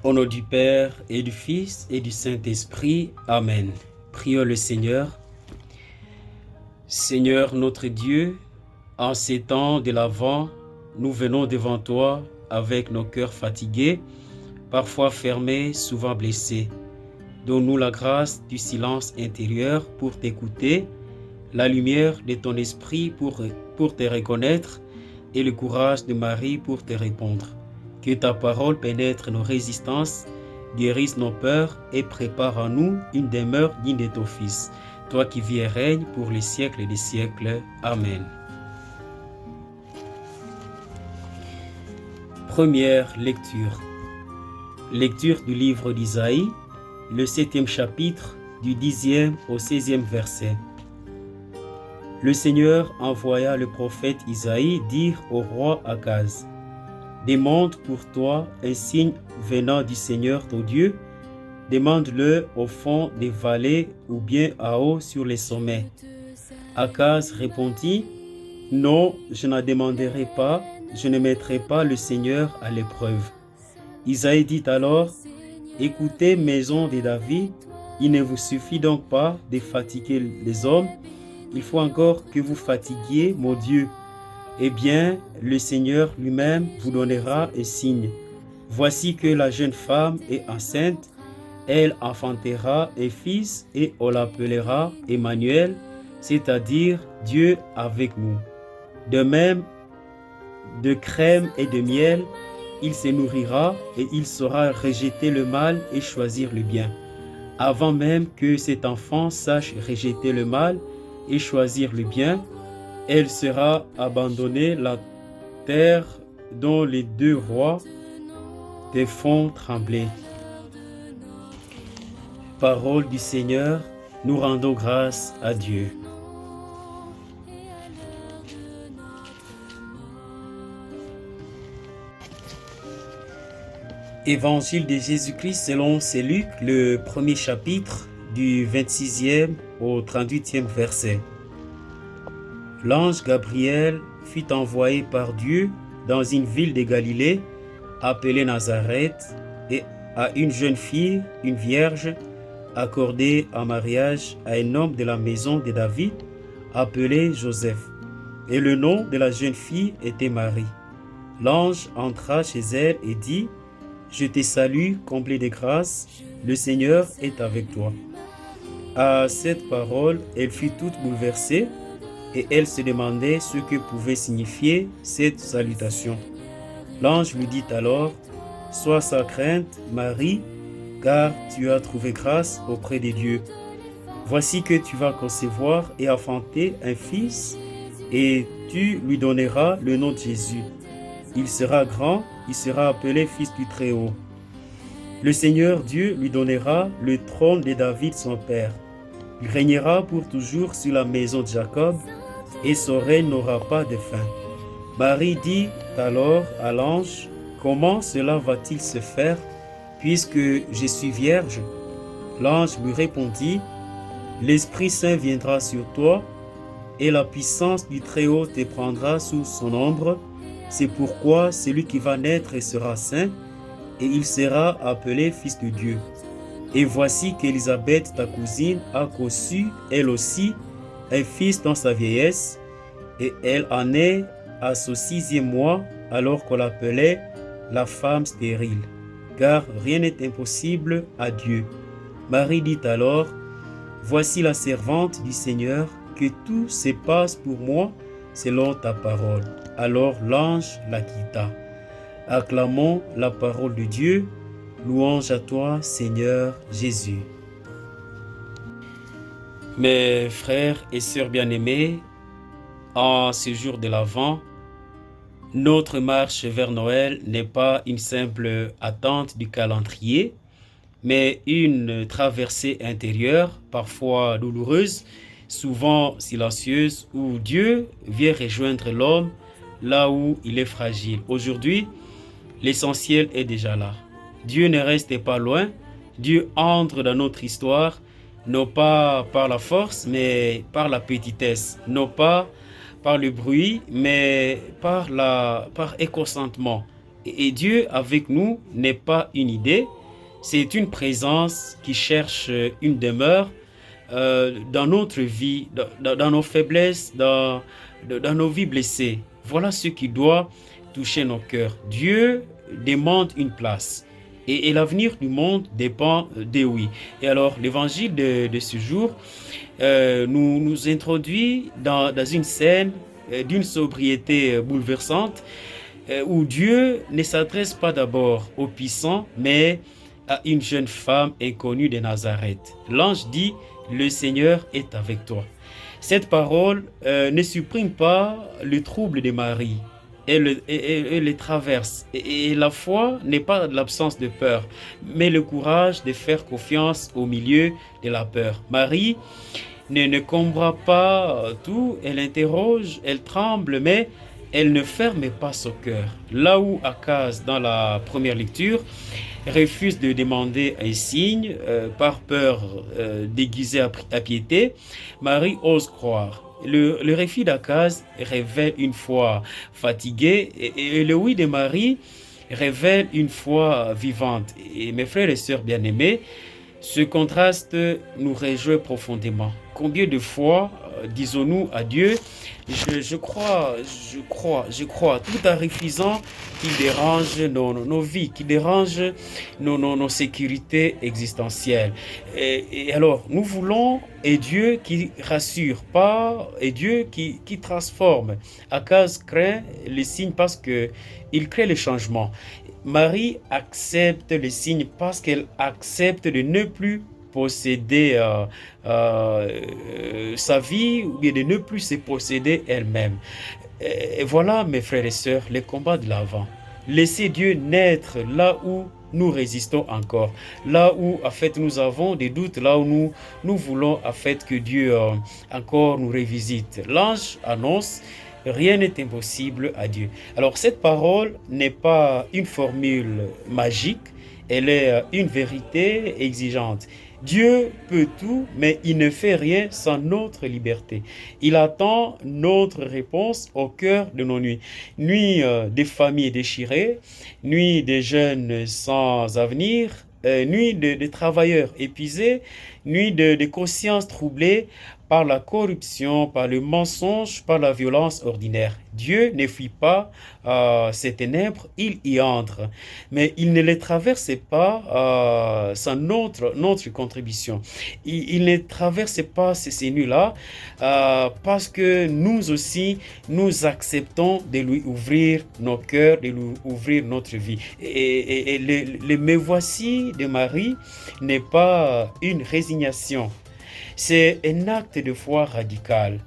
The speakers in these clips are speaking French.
Au nom du Père et du Fils et du Saint-Esprit. Amen. Prions le Seigneur. Seigneur notre Dieu, en ces temps de l'Avent, nous venons devant toi avec nos cœurs fatigués, parfois fermés, souvent blessés. Donne-nous la grâce du silence intérieur pour t'écouter, la lumière de ton esprit pour te reconnaître et le courage de Marie pour te répondre. Que ta parole pénètre nos résistances, guérisse nos peurs et prépare en nous une demeure digne de ton Fils. Toi qui vis et règnes pour les siècles des siècles. Amen. Première lecture. Lecture du livre d'Isaïe, le 7e chapitre, du 10e au 16e verset. Le Seigneur envoya le prophète Isaïe dire au roi Akaz: demande pour toi un signe venant du Seigneur ton Dieu, demande-le au fond des vallées ou bien à haut sur les sommets. Akaz répondit: non, je n'en demanderai pas, je ne mettrai pas le Seigneur à l'épreuve. Isaïe dit alors: écoutez, maison de David, il ne vous suffit donc pas de fatiguer les hommes, il faut encore que vous fatiguiez mon Dieu. Eh bien, le Seigneur lui-même vous donnera un signe. Voici que la jeune femme est enceinte, elle enfantera un fils et on l'appellera Emmanuel, c'est-à-dire Dieu avec nous. De même, de crème et de miel, il se nourrira et il saura rejeter le mal et choisir le bien. Avant même que cet enfant sache rejeter le mal et choisir le bien, elle sera abandonnée, la terre dont les deux rois te font trembler. Parole du Seigneur, nous rendons grâce à Dieu. Évangile de Jésus-Christ selon Saint Luc, le premier chapitre, du 26e au 38e verset. L'ange Gabriel fut envoyé par Dieu dans une ville de Galilée, appelée Nazareth, et à une jeune fille, une vierge, accordée en mariage à un homme de la maison de David, appelé Joseph. Et le nom de la jeune fille était Marie. L'ange entra chez elle et dit: je te salue, comblée de grâce, le Seigneur est avec toi. À cette parole, elle fut toute bouleversée et elle se demandait ce que pouvait signifier cette salutation. L'ange lui dit alors: sois sans crainte, Marie, car tu as trouvé grâce auprès de Dieu. Voici que tu vas concevoir et enfanter un fils, et tu lui donneras le nom de Jésus. Il sera grand, il sera appelé Fils du Très-Haut. Le Seigneur Dieu lui donnera le trône de David son père. Il régnera pour toujours sur la maison de Jacob, et son règne n'aura pas de fin. Marie dit alors à l'ange: comment cela va-t-il se faire, puisque je suis vierge? L'ange lui répondit: l'Esprit Saint viendra sur toi, et la puissance du Très-Haut te prendra sous son ombre. C'est pourquoi celui qui va naître sera saint, et il sera appelé Fils de Dieu. Et voici qu'Élisabeth, ta cousine, a conçu, elle aussi, un fils dans sa vieillesse, et elle en est à son 6e mois, alors qu'on l'appelait la femme stérile, car rien n'est impossible à Dieu. Marie dit alors: voici la servante du Seigneur, que tout se passe pour moi selon ta parole. Alors l'ange la quitta. Acclamons la parole de Dieu. Louange à toi, Seigneur Jésus. Mes frères et sœurs bien-aimés, en ce jour de l'Avent, notre marche vers Noël n'est pas une simple attente du calendrier, mais une traversée intérieure, parfois douloureuse, souvent silencieuse, où Dieu vient rejoindre l'homme là où il est fragile. Aujourd'hui, l'essentiel est déjà là. Dieu ne reste pas loin. Dieu entre dans notre histoire, non pas par la force, mais par la petitesse. Non pas par le bruit, mais par éconsentement. Et Dieu avec nous n'est pas une idée, c'est une présence qui cherche une demeure dans notre vie, dans nos faiblesses, dans nos vies blessées. Voilà ce qui doit toucher nos cœurs. Dieu demande une place. Et l'avenir du monde dépend des oui. Et alors, l'évangile de ce jour nous introduit dans une scène d'une sobriété bouleversante où Dieu ne s'adresse pas d'abord aux puissants, mais à une jeune femme inconnue de Nazareth. L'ange dit, le Seigneur est avec toi. Cette parole ne supprime pas le trouble de Marie. Elle les traverse. Et la foi n'est pas l'absence de peur, mais le courage de faire confiance au milieu de la peur. Marie ne comprend pas tout, elle interroge, elle tremble, mais elle ne ferme pas son cœur. Là où Akaz, dans la première lecture, refuse de demander un signe par peur déguisée à piété, Marie ose croire. Le refus d'Akaz révèle une foi fatiguée et le oui de Marie révèle une foi vivante. Et mes frères et sœurs bien-aimés, ce contraste nous réjouit profondément. Combien de fois disons-nous à Dieu, je crois, tout en refusant qu'il dérange nos vies, qu'il dérange nos sécurités existentielles. Et alors, nous voulons un Dieu qui rassure, pas un Dieu qui transforme. Akaz craint les signes parce qu'il crée le changement. Marie accepte les signes parce qu'elle accepte de ne plus posséder sa vie ou bien de ne plus se posséder elle-même. Et voilà, mes frères et sœurs, les combats de l'avant. Laissez Dieu naître là où nous résistons encore, là où en fait nous avons des doutes, là où nous voulons en fait que Dieu encore nous revisite. L'ange annonce: rien n'est impossible à Dieu. Alors cette parole n'est pas une formule magique, elle est une vérité exigeante. Dieu peut tout, mais il ne fait rien sans notre liberté. Il attend notre réponse au cœur de nos nuits. Nuits des familles déchirées, nuits des jeunes sans avenir, nuits de travailleurs épuisés, nuits de consciences troublées par la corruption, par le mensonge, par la violence ordinaire. Dieu ne fuit pas ces ténèbres, il y entre. Mais il ne les traverse pas sans notre contribution. Il ne traverse pas ces nuits-là parce que nous aussi, nous acceptons de lui ouvrir nos cœurs, de lui ouvrir notre vie. Et le me voici de Marie n'est pas une résignation. C'est un acte de foi radical.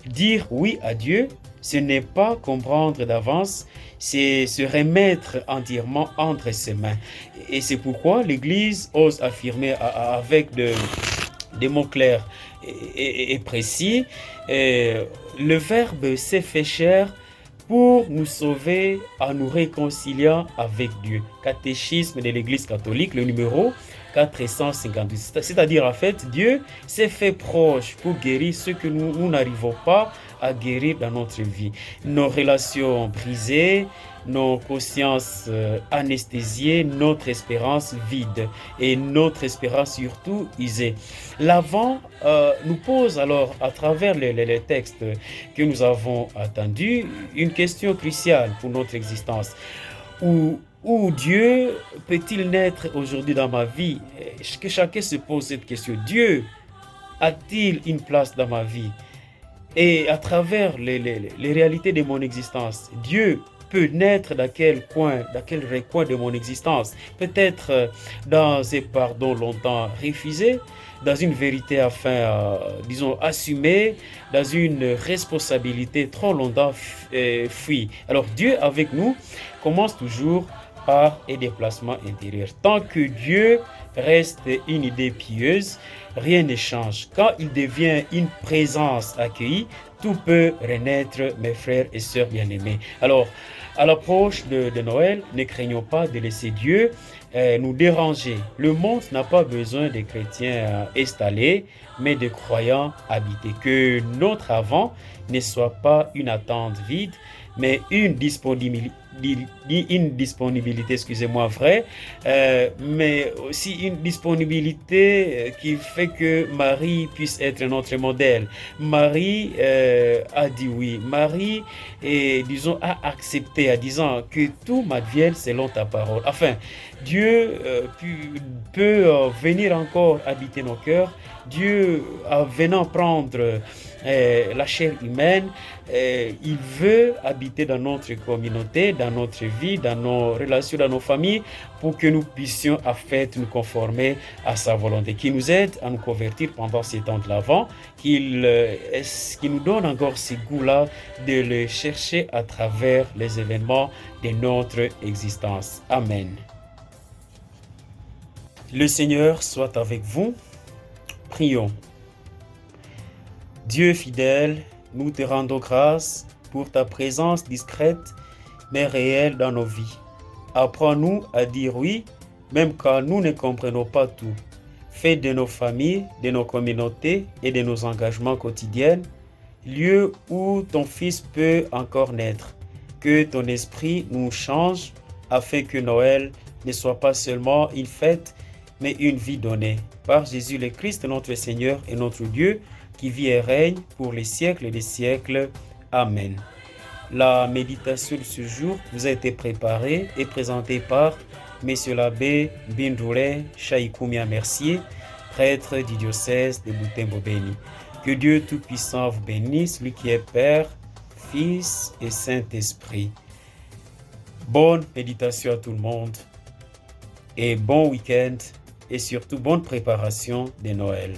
Dire oui à Dieu, ce n'est pas comprendre d'avance, c'est se remettre entièrement entre ses mains. Et c'est pourquoi l'Église ose affirmer avec des mots clairs et précis, le Verbe s'est fait chair pour nous sauver en nous réconciliant avec Dieu. Catéchisme de l'Église catholique, le numéro 458. C'est-à-dire, en fait, Dieu s'est fait proche pour guérir ce que nous n'arrivons pas à guérir dans notre vie. Nos relations brisées, nos consciences anesthésiées, notre espérance vide et notre espérance surtout usée. L'avant nous pose alors, à travers les textes que nous avons attendus, une question cruciale pour notre existence. Où Dieu peut-il naître aujourd'hui dans ma vie? Que chacun se pose cette question. Dieu a-t-il une place dans ma vie? Et à travers les réalités de mon existence, Dieu peut naître dans quel coin, dans quel recoin de mon existence? Peut-être dans un pardon longtemps refusé, dans une vérité disons, assumée, dans une responsabilité trop longtemps fuie. Alors Dieu avec nous commence toujours par un déplacement intérieur. Tant que Dieu reste une idée pieuse, rien ne change. Quand il devient une présence accueillie, tout peut renaître, mes frères et sœurs bien-aimés. Alors, à l'approche de Noël, ne craignons pas de laisser Dieu nous déranger. Le monde n'a pas besoin de chrétiens installés, mais de croyants habités. Que notre avant ne soit pas une attente vide, mais une disponibilité, excusez-moi, vraie, mais aussi une disponibilité qui fait que Marie puisse être notre modèle. Marie a dit oui. Marie, disons, a accepté en disant que tout m'advienne selon ta parole. Enfin, Dieu peut venir encore habiter nos cœurs. Dieu, venant prendre la chair humaine, il veut habiter dans notre communauté, dans notre vie, dans nos relations, dans nos familles, pour que nous puissions en fait nous conformer à sa volonté, qui nous aide à nous convertir pendant ces temps de l'Avent, qu'il nous donne encore ce goût-là de le chercher à travers les événements de notre existence. Amen. Le Seigneur soit avec vous. Prions. Dieu fidèle, nous te rendons grâce pour ta présence discrète mais réelle dans nos vies. Apprends-nous à dire oui, même quand nous ne comprenons pas tout. Fais de nos familles, de nos communautés et de nos engagements quotidiens, lieu où ton Fils peut encore naître. Que ton esprit nous change afin que Noël ne soit pas seulement une fête, mais une vie donnée. Par Jésus le Christ, notre Seigneur et notre Dieu, qui vit et règne pour les siècles des siècles. Amen. La méditation de ce jour vous a été préparée et présentée par Monsieur l'abbé Bindoulé Chaïkoumia Mercier, prêtre du diocèse de Butembo-Beni. Que Dieu Tout-Puissant vous bénisse, lui qui est Père, Fils et Saint-Esprit. Bonne méditation à tout le monde et bon week-end et surtout bonne préparation de Noël.